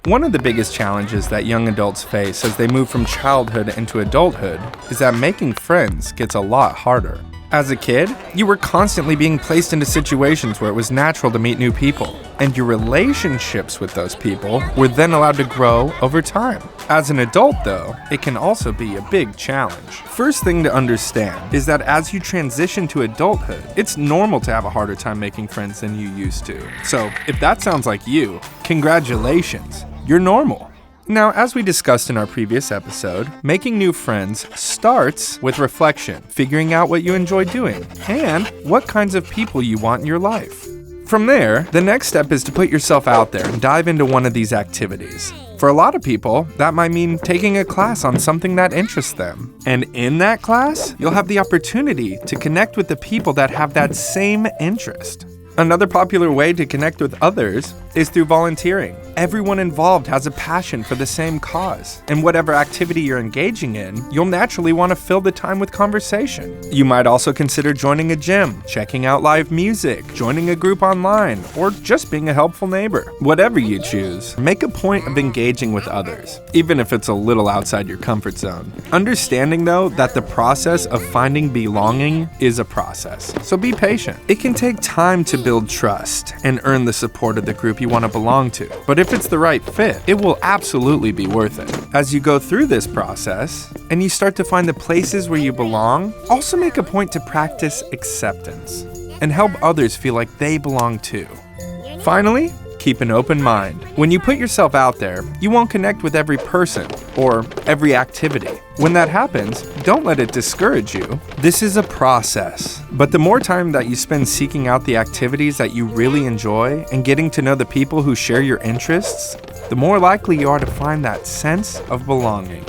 One of the biggest challenges that young adults face as they move from childhood into adulthood is that making friends gets a lot harder. As a kid, you were constantly being placed into situations where it was natural to meet new people, and your relationships with those people were then allowed to grow over time. As an adult, though, it can also be a big challenge. First thing to understand is that as you transition to adulthood, it's normal to have a harder time making friends than you used to. So, if that sounds like you, congratulations, you're normal. Now, as we discussed in our previous episode, making new friends starts with reflection, figuring out what you enjoy doing, and what kinds of people you want in your life. From there, the next step is to put yourself out there and dive into one of these activities. For a lot of people, that might mean taking a class on something that interests them. And in that class, you'll have the opportunity to connect with the people that have that same interest. Another popular way to connect with others is through volunteering. Everyone involved has a passion for the same cause, and whatever activity you're engaging in, you'll naturally want to fill the time with conversation. You might also consider joining a gym, checking out live music, joining a group online, or just being a helpful neighbor. Whatever you choose, make a point of engaging with others, even if it's a little outside your comfort zone. Understanding, though, that the process of finding belonging is a process, so be patient. It can take time to build trust and earn the support of the group you want to belong to. But if it's the right fit, it will absolutely be worth it. As you go through this process and you start to find the places where you belong, also make a point to practice acceptance and help others feel like they belong too. Finally, keep an open mind. When you put yourself out there, you won't connect with every person or every activity. When that happens, don't let it discourage you. This is a process, but the more time that you spend seeking out the activities that you really enjoy and getting to know the people who share your interests, the more likely you are to find that sense of belonging.